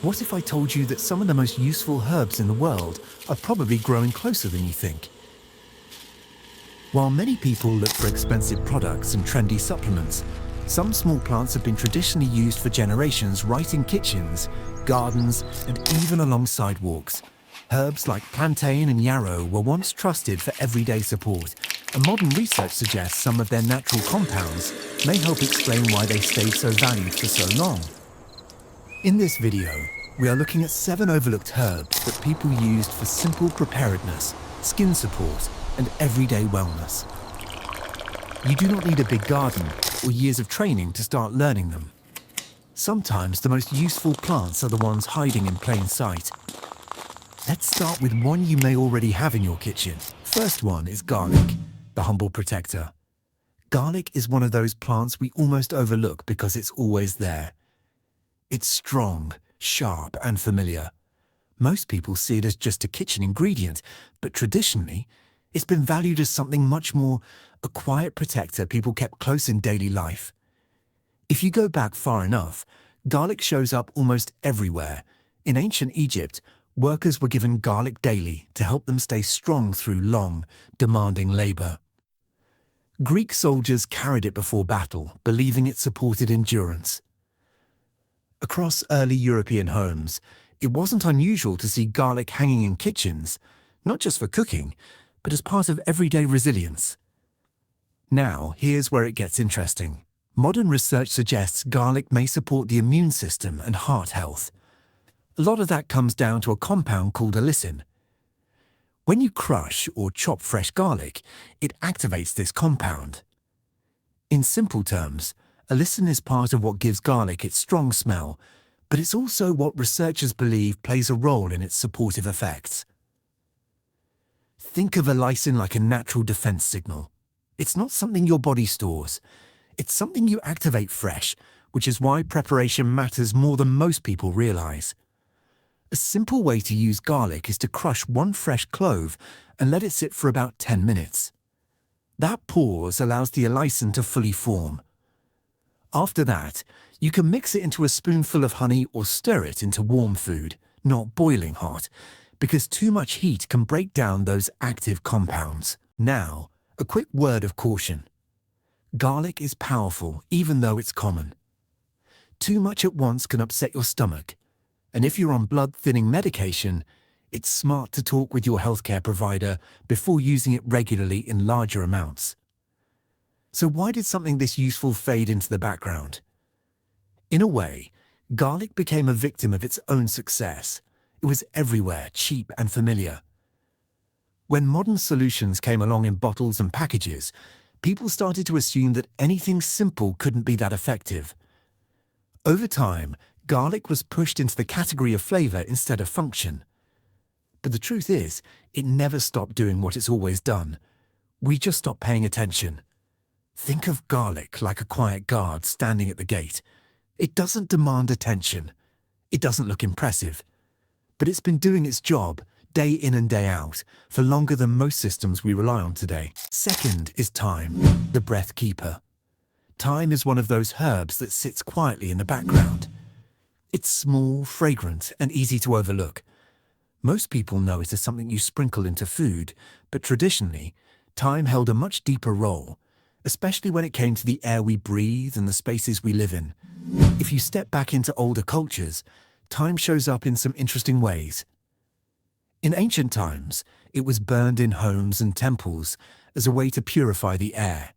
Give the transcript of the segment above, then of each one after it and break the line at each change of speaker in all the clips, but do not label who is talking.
What if I told you that some of the most useful herbs in the world are probably growing closer than you think? While many people look for expensive products and trendy supplements, some small plants have been traditionally used for generations right in kitchens, gardens, and even along sidewalks. Herbs like plantain and yarrow were once trusted for everyday support, and modern research suggests some of their natural compounds may help explain why they stayed so valued for so long. In this video, we are looking at 7 overlooked herbs that people used for simple preparedness, skin support, and everyday wellness. You do not need a big garden or years of training to start learning them. Sometimes the most useful plants are the ones hiding in plain sight. Let's start with one you may already have in your kitchen. First one is garlic, the humble protector. Garlic is one of those plants we almost overlook because it's always there. It's strong, sharp, and familiar. Most people see it as just a kitchen ingredient, but traditionally, it's been valued as something much more, a quiet protector people kept close in daily life. If you go back far enough, garlic shows up almost everywhere. In ancient Egypt, workers were given garlic daily to help them stay strong through long, demanding labor. Greek soldiers carried it before battle, believing it supported endurance. Across early European homes, it wasn't unusual to see garlic hanging in kitchens, not just for cooking, but as part of everyday resilience. Now, here's where it gets interesting. Modern research suggests garlic may support the immune system and heart health. A lot of that comes down to a compound called allicin. When you crush or chop fresh garlic, it activates this compound. In simple terms, allicin is part of what gives garlic its strong smell, but it's also what researchers believe plays a role in its supportive effects. Think of allicin like a natural defense signal. It's not something your body stores. It's something you activate fresh, which is why preparation matters more than most people realize. A simple way to use garlic is to crush one fresh clove and let it sit for about 10 minutes. That pause allows the allicin to fully form. After that, you can mix it into a spoonful of honey or stir it into warm food, not boiling hot, because too much heat can break down those active compounds. Now, a quick word of caution. Garlic is powerful, even though it's common. Too much at once can upset your stomach, and if you're on blood-thinning medication, it's smart to talk with your healthcare provider before using it regularly in larger amounts. So why did something this useful fade into the background? In a way, garlic became a victim of its own success. It was everywhere, cheap and familiar. When modern solutions came along in bottles and packages, people started to assume that anything simple couldn't be that effective. Over time, garlic was pushed into the category of flavor instead of function. But the truth is, it never stopped doing what it's always done. We just stopped paying attention. Think of garlic like a quiet guard standing at the gate. It doesn't demand attention. It doesn't look impressive. But it's been doing its job, day in and day out, for longer than most systems we rely on today. Second is thyme, the breath keeper. Thyme is one of those herbs that sits quietly in the background. It's small, fragrant, and easy to overlook. Most people know it as something you sprinkle into food, but traditionally, thyme held a much deeper role, especially when it came to the air we breathe and the spaces we live in. If you step back into older cultures, thyme shows up in some interesting ways. In ancient times, it was burned in homes and temples as a way to purify the air.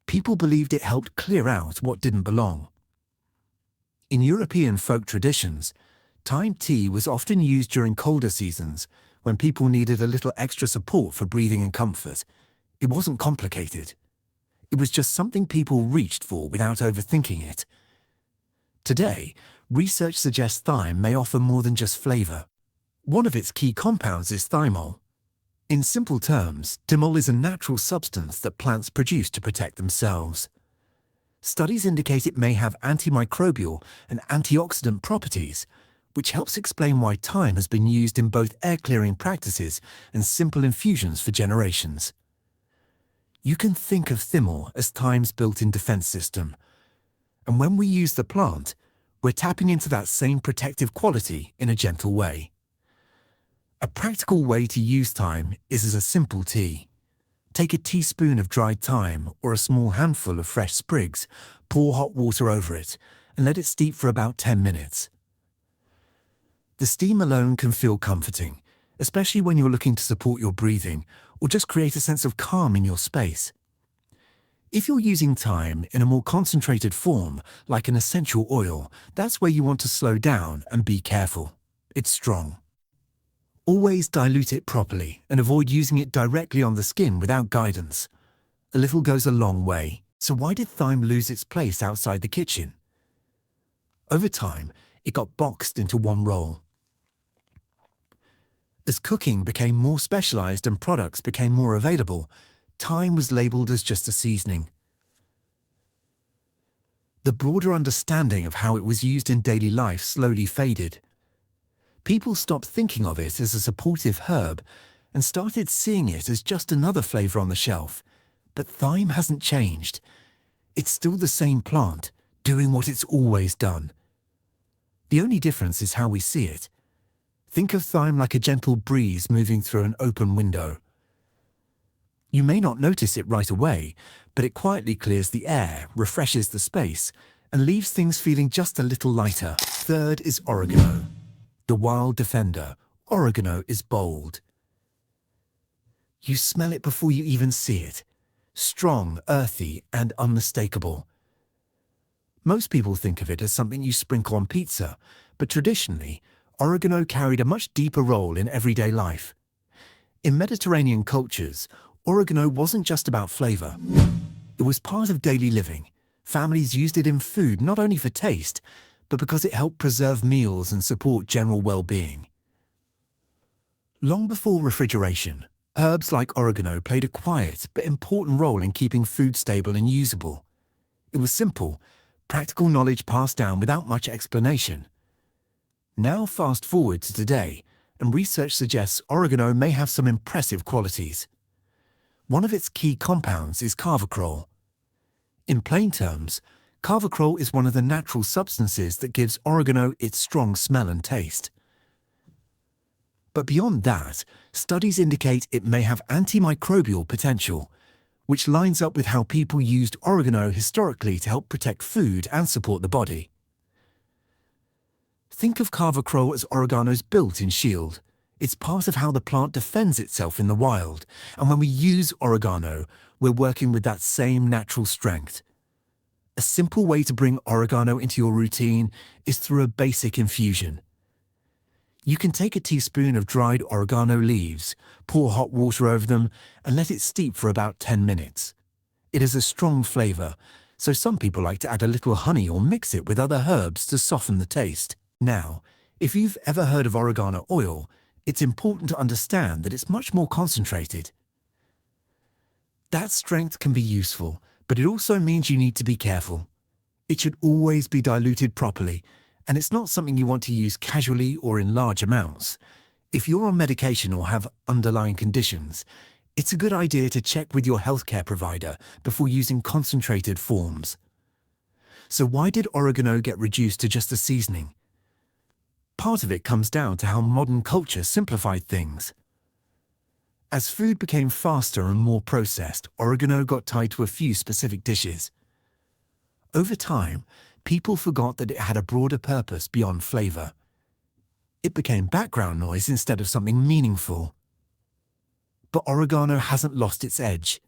People believed it helped clear out what didn't belong. In European folk traditions, thyme tea was often used during colder seasons when people needed a little extra support for breathing and comfort. It wasn't complicated. It was just something people reached for without overthinking it. Today, research suggests thyme may offer more than just flavor. One of its key compounds is thymol. In simple terms, thymol is a natural substance that plants produce to protect themselves. Studies indicate it may have antimicrobial and antioxidant properties, which helps explain why thyme has been used in both air-clearing practices and simple infusions for generations. You can think of thymol as thyme's built-in defense system. And when we use the plant, We're tapping into that same protective quality in a gentle way. A practical way to use thyme is as a simple tea. Take a teaspoon of dried thyme or a small handful of fresh sprigs, pour hot water over it, and let it steep for about 10 minutes. The steam alone can feel comforting, especially when you're looking to support your breathing or just create a sense of calm in your space. If you're using thyme in a more concentrated form, like an essential oil, that's where you want to slow down and be careful. It's strong. Always dilute it properly and avoid using it directly on the skin without guidance. A little goes a long way. So why did thyme lose its place outside the kitchen? Over time, it got boxed into one role. As cooking became more specialized and products became more available, thyme was labeled as just a seasoning. The broader understanding of how it was used in daily life slowly faded. People stopped thinking of it as a supportive herb and started seeing it as just another flavor on the shelf. But thyme hasn't changed. It's still the same plant, doing what it's always done. The only difference is how we see it. Think of thyme like a gentle breeze moving through an open window. You may not notice it right away, but it quietly clears the air, refreshes the space, and leaves things feeling just a little lighter. Third is oregano. The wild defender. Oregano is bold. You smell it before you even see it. Strong, earthy, and unmistakable. Most people think of it as something you sprinkle on pizza, but traditionally, oregano carried a much deeper role in everyday life. In Mediterranean cultures, oregano wasn't just about flavor. It was part of daily living. Families used it in food not only for taste, but because it helped preserve meals and support general well-being. Long before refrigeration, herbs like oregano played a quiet but important role in keeping food stable and usable. It was simple, practical knowledge passed down without much explanation. Now fast forward to today, and research suggests oregano may have some impressive qualities. One of its key compounds is carvacrol. In plain terms, carvacrol is one of the natural substances that gives oregano its strong smell and taste. But beyond that, studies indicate it may have antimicrobial potential, which lines up with how people used oregano historically to help protect food and support the body. Think of carvacrol as oregano's built-in shield. It's part of how the plant defends itself in the wild, and when we use oregano, we're working with that same natural strength. A simple way to bring oregano into your routine is through a basic infusion. You can take a teaspoon of dried oregano leaves, pour hot water over them, and let it steep for about 10 minutes. It has a strong flavor, so some people like to add a little honey or mix it with other herbs to soften the taste. Now, if you've ever heard of oregano oil, it's important to understand that it's much more concentrated. That strength can be useful, but it also means you need to be careful. It should always be diluted properly, and it's not something you want to use casually or in large amounts. If you're on medication or have underlying conditions, it's a good idea to check with your healthcare provider before using concentrated forms. So why did oregano get reduced to just a seasoning? Part of it comes down to how modern culture simplified things. As food became faster and more processed, oregano got tied to a few specific dishes. Over time, people forgot that it had a broader purpose beyond flavor. It became background noise instead of something meaningful. But oregano hasn't lost its edge.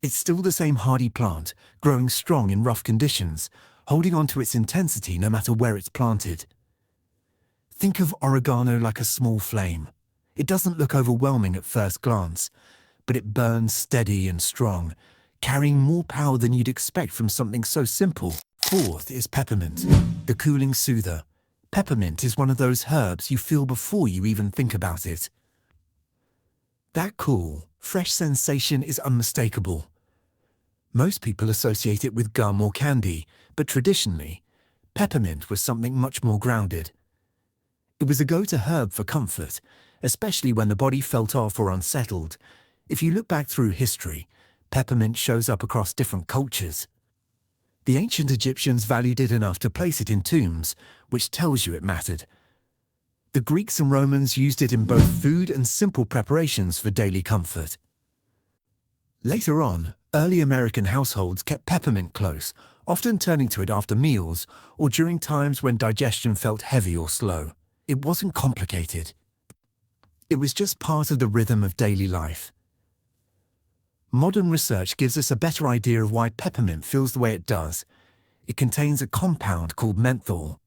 It's still the same hardy plant, growing strong in rough conditions, holding on to its intensity no matter where it's planted. Think of oregano like a small flame. It doesn't look overwhelming at first glance, but it burns steady and strong, carrying more power than you'd expect from something so simple. Fourth is peppermint, the cooling soother. Peppermint is one of those herbs you feel before you even think about it. That cool, fresh sensation is unmistakable. Most people associate it with gum or candy, but traditionally, peppermint was something much more grounded. It was a go-to herb for comfort, especially when the body felt off or unsettled. If you look back through history, peppermint shows up across different cultures. The ancient Egyptians valued it enough to place it in tombs, which tells you it mattered. The Greeks and Romans used it in both food and simple preparations for daily comfort. Later on, early American households kept peppermint close, often turning to it after meals or during times when digestion felt heavy or slow. It wasn't complicated. It was just part of the rhythm of daily life. Modern research gives us a better idea of why peppermint feels the way it does. It contains a compound called menthol.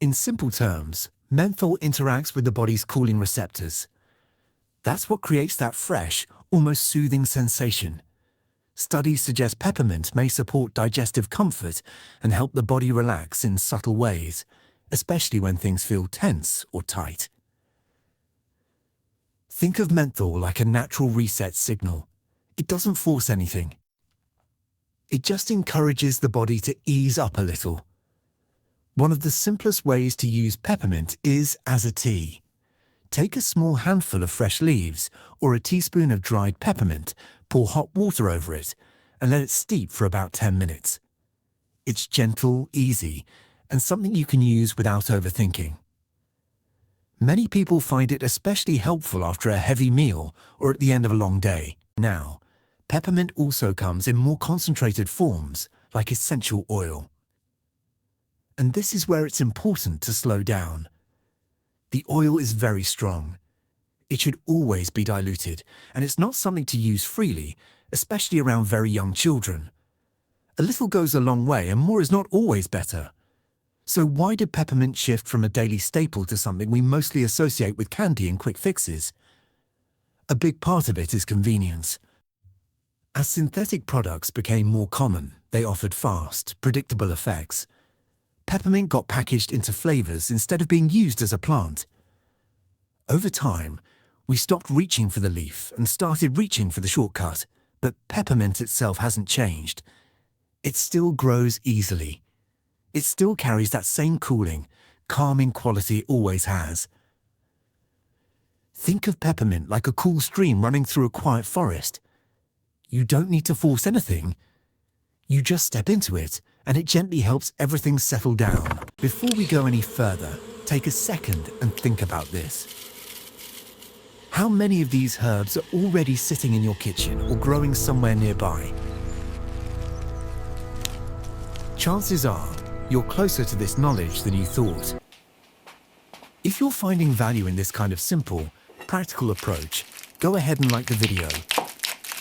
In simple terms, menthol interacts with the body's cooling receptors. That's what creates that fresh, almost soothing sensation. Studies suggest peppermint may support digestive comfort and help the body relax in subtle ways, especially when things feel tense or tight. Think of menthol like a natural reset signal. It doesn't force anything. It just encourages the body to ease up a little. One of the simplest ways to use peppermint is as a tea. Take a small handful of fresh leaves or a teaspoon of dried peppermint, pour hot water over it, and let it steep for about 10 minutes. It's gentle, easy, and something you can use without overthinking. Many people find it especially helpful after a heavy meal or at the end of a long day. Now, peppermint also comes in more concentrated forms, like essential oil. And this is where it's important to slow down. The oil is very strong. It should always be diluted, and it's not something to use freely, especially around very young children. A little goes a long way, and more is not always better. So why did peppermint shift from a daily staple to something we mostly associate with candy and quick fixes? A big part of it is convenience. As synthetic products became more common, they offered fast, predictable effects. Peppermint got packaged into flavors instead of being used as a plant. Over time, we stopped reaching for the leaf and started reaching for the shortcut, but peppermint itself hasn't changed. It still grows easily. It still carries that same cooling, calming quality it always has. Think of peppermint like a cool stream running through a quiet forest. You don't need to force anything. You just step into it, and it gently helps everything settle down. Before we go any further, take a second and think about this. How many of these herbs are already sitting in your kitchen or growing somewhere nearby? Chances are, you're closer to this knowledge than you thought. If you're finding value in this kind of simple, practical approach, go ahead and like the video.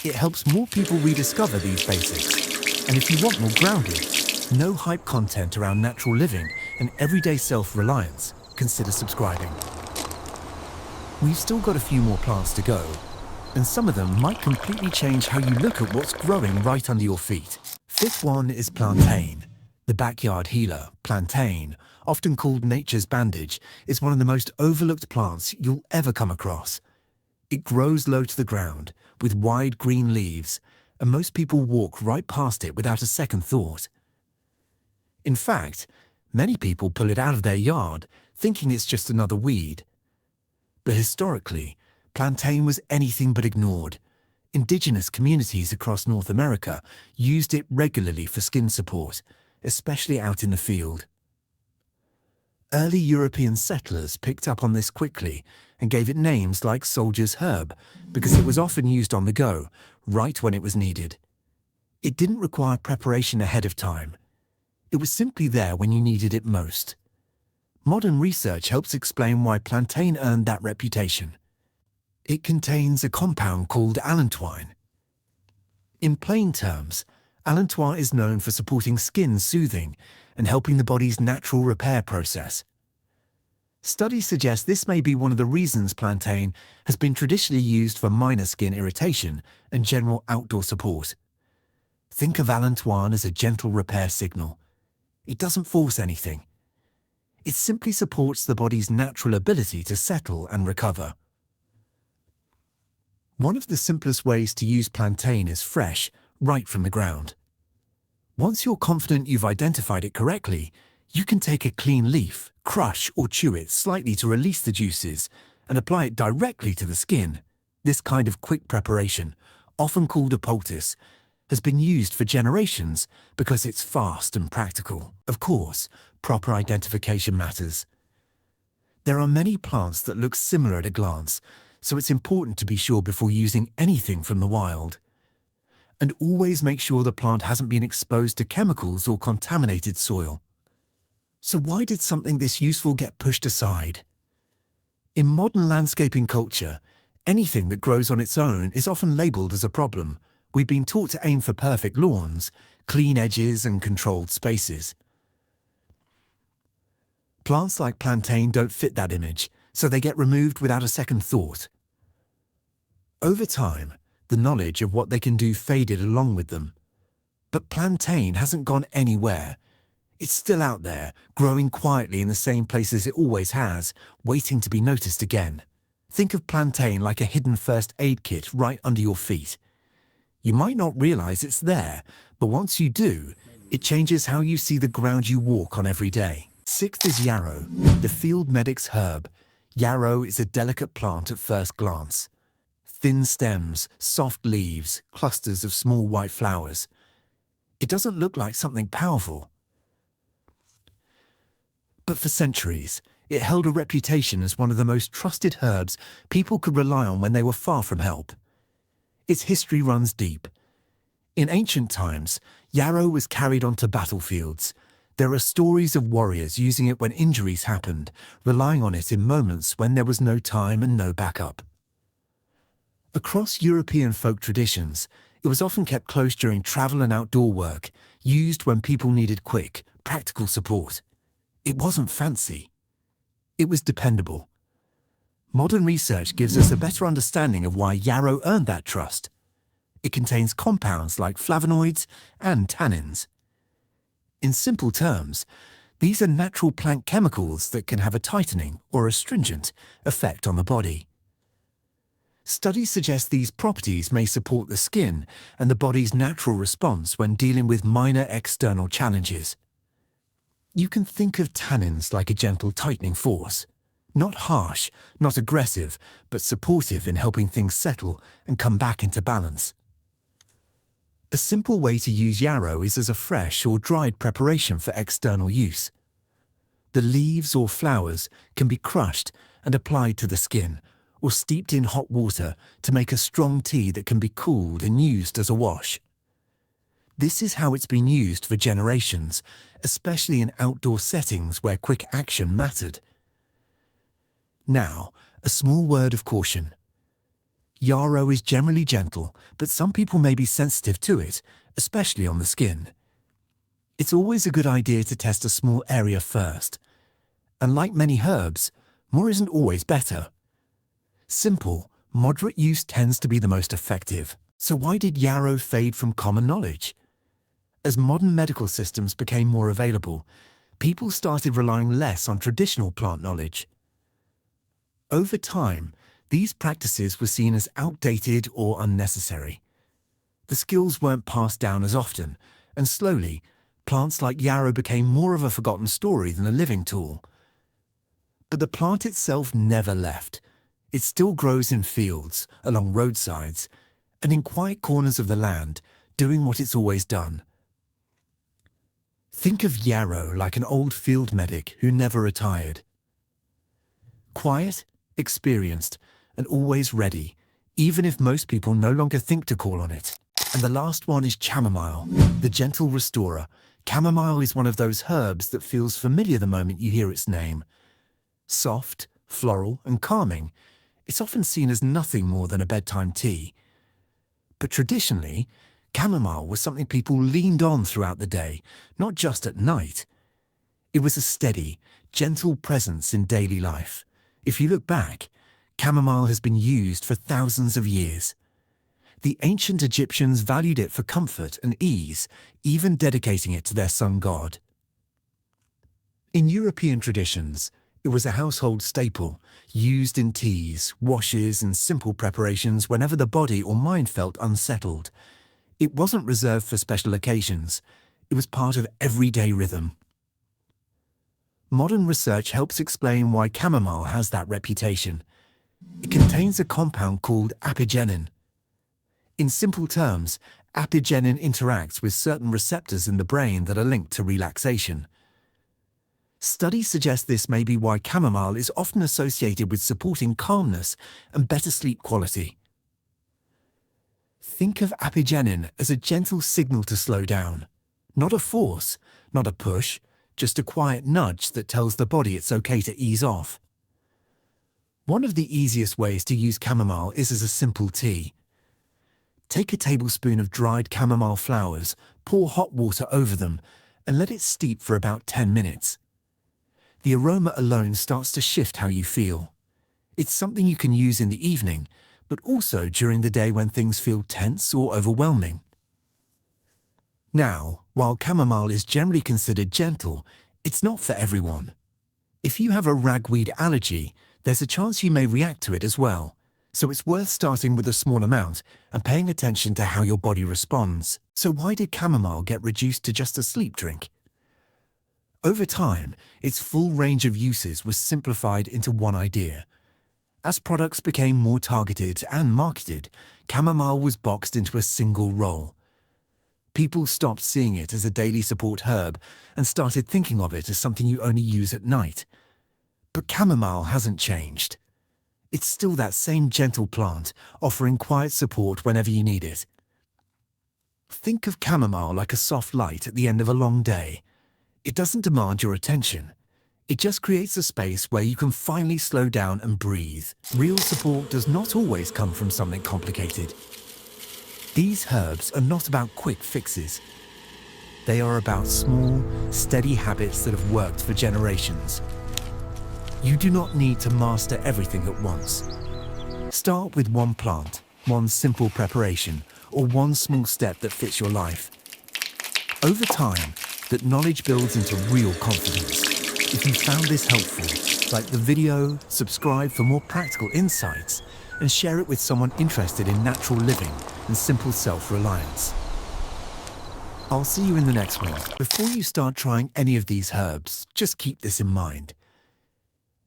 It helps more people rediscover these basics. And if you want more grounded, no hype content around natural living and everyday self-reliance, consider subscribing. We've still got a few more plants to go, and some of them might completely change how you look at what's growing right under your feet. Fifth one is plantain. The backyard healer, plantain, often called nature's bandage, is one of the most overlooked plants you'll ever come across. It grows low to the ground, with wide green leaves, and most people walk right past it without a second thought. In fact, many people pull it out of their yard, thinking it's just another weed. But historically, plantain was anything but ignored. Indigenous communities across North America used it regularly for skin support, especially out in the field. Early European settlers picked up on this quickly and gave it names like soldier's herb because it was often used on the go, right when it was needed. It didn't require preparation ahead of time. It was simply there when you needed it most. Modern research helps explain why plantain earned that reputation. It contains a compound called allantoin. In plain terms, allantoin is known for supporting skin soothing and helping the body's natural repair process. Studies suggest this may be one of the reasons plantain has been traditionally used for minor skin irritation and general outdoor support. Think of allantoin as a gentle repair signal. It doesn't force anything. It simply supports the body's natural ability to settle and recover. One of the simplest ways to use plantain is fresh, right from the ground. Once you're confident you've identified it correctly, you can take a clean leaf, crush or chew it slightly to release the juices, and apply it directly to the skin. This kind of quick preparation, often called a poultice, has been used for generations because it's fast and practical. Of course, proper identification matters. There are many plants that look similar at a glance, so it's important to be sure before using anything from the wild. And always make sure the plant hasn't been exposed to chemicals or contaminated soil. So why did something this useful get pushed aside? In modern landscaping culture, anything that grows on its own is often labelled as a problem. We've been taught to aim for perfect lawns, clean edges and controlled spaces. Plants like plantain don't fit that image, so they get removed without a second thought. Over time, the knowledge of what they can do faded along with them. But plantain hasn't gone anywhere. It's still out there, growing quietly in the same places it always has, waiting to be noticed again. Think of plantain like a hidden first aid kit right under your feet. You might not realize it's there, but once you do, it changes how you see the ground you walk on every day. Sixth is yarrow, the field medic's herb. Yarrow is a delicate plant at first glance. Thin stems, soft leaves, clusters of small white flowers. It doesn't look like something powerful. But for centuries, it held a reputation as one of the most trusted herbs people could rely on when they were far from help. Its history runs deep. In ancient times, yarrow was carried onto battlefields. There are stories of warriors using it when injuries happened, relying on it in moments when there was no time and no backup. Across European folk traditions, it was often kept close during travel and outdoor work, used when people needed quick, practical support. It wasn't fancy. It was dependable. Modern research gives us a better understanding of why yarrow earned that trust. It contains compounds like flavonoids and tannins. In simple terms, these are natural plant chemicals that can have a tightening or astringent effect on the body. Studies suggest these properties may support the skin and the body's natural response when dealing with minor external challenges. You can think of tannins like a gentle tightening force. Not harsh, not aggressive, but supportive in helping things settle and come back into balance. A simple way to use yarrow is as a fresh or dried preparation for external use. The leaves or flowers can be crushed and applied to the skin, or steeped in hot water to make a strong tea that can be cooled and used as a wash. This is how it's been used for generations, especially in outdoor settings where quick action mattered. Now, a small word of caution. Yarrow is generally gentle, but some people may be sensitive to it, especially on the skin. It's always a good idea to test a small area first. And like many herbs, more isn't always better. Simple, moderate use tends to be the most effective. So why did yarrow fade from common knowledge? As modern medical systems became more available, people started relying less on traditional plant knowledge. Over time, these practices were seen as outdated or unnecessary. The skills weren't passed down as often, and slowly, plants like yarrow became more of a forgotten story than a living tool. But the plant itself never left. It still grows in fields, along roadsides, and in quiet corners of the land, doing what it's always done. Think of yarrow like an old field medic who never retired. Quiet, experienced, and always ready, even if most people no longer think to call on it. And the last one is chamomile, the gentle restorer. Chamomile is one of those herbs that feels familiar the moment you hear its name. Soft, floral, and calming, it's often seen as nothing more than a bedtime tea. But traditionally, chamomile was something people leaned on throughout the day, not just at night. It was a steady, gentle presence in daily life. If you look back, chamomile has been used for thousands of years. The ancient Egyptians valued it for comfort and ease, even dedicating it to their sun god. In European traditions, it was a household staple, used in teas, washes, and simple preparations whenever the body or mind felt unsettled. It wasn't reserved for special occasions. It was part of everyday rhythm. Modern research helps explain why chamomile has that reputation. It contains a compound called apigenin. In simple terms, Apigenin interacts with certain receptors in the brain that are linked to relaxation. Studies suggest this may be why chamomile is often associated with supporting calmness and better sleep quality. Think of apigenin as a gentle signal to slow down. Not a force, not a push, just a quiet nudge that tells the body it's okay to ease off. One of the easiest ways to use chamomile is as a simple tea. Take a tablespoon of dried chamomile flowers, pour hot water over them, and let it steep for about 10 minutes. The aroma alone starts to shift how you feel. It's something you can use in the evening, but also during the day when things feel tense or overwhelming. Now, while chamomile is generally considered gentle, it's not for everyone. If you have a ragweed allergy, there's a chance you may react to it as well. So it's worth starting with a small amount and paying attention to how your body responds. So why did chamomile get reduced to just a sleep drink? Over time, its full range of uses was simplified into one idea. As products became more targeted and marketed, chamomile was boxed into a single role. People stopped seeing it as a daily support herb and started thinking of it as something you only use at night. But chamomile hasn't changed. It's still that same gentle plant, offering quiet support whenever you need it. Think of chamomile like a soft light at the end of a long day. It doesn't demand your attention. It just creates a space where you can finally slow down and breathe. Real support does not always come from something complicated. These herbs are not about quick fixes. They are about small, steady habits that have worked for generations. You do not need to master everything at once. Start with one plant, one simple preparation, or one small step that fits your life. Over time, that knowledge builds into real confidence. If you found this helpful, like the video, subscribe for more practical insights, and share it with someone interested in natural living and simple self-reliance. I'll see you in the next one. Before you start trying any of these herbs, just keep this in mind.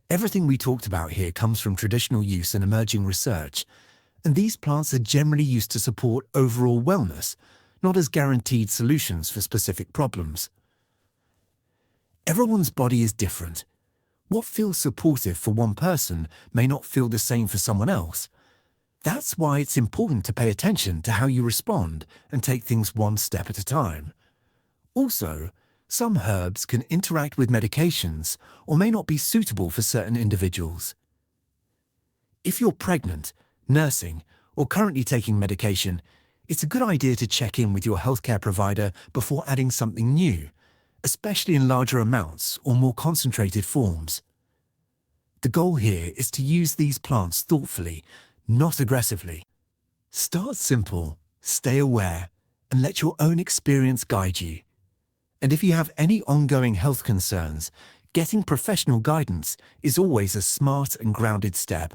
Everything we talked about here comes from traditional use and emerging research, and these plants are generally used to support overall wellness, not as guaranteed solutions for specific problems. Everyone's body is different. What feels supportive for one person may not feel the same for someone else. That's why it's important to pay attention to how you respond and take things one step at a time. Also, some herbs can interact with medications or may not be suitable for certain individuals. If you're pregnant, nursing, or currently taking medication, it's a good idea to check in with your healthcare provider before adding something new, especially in larger amounts or more concentrated forms. The goal here is to use these plants thoughtfully, not aggressively. Start simple, stay aware, and let your own experience guide you. And if you have any ongoing health concerns, getting professional guidance is always a smart and grounded step.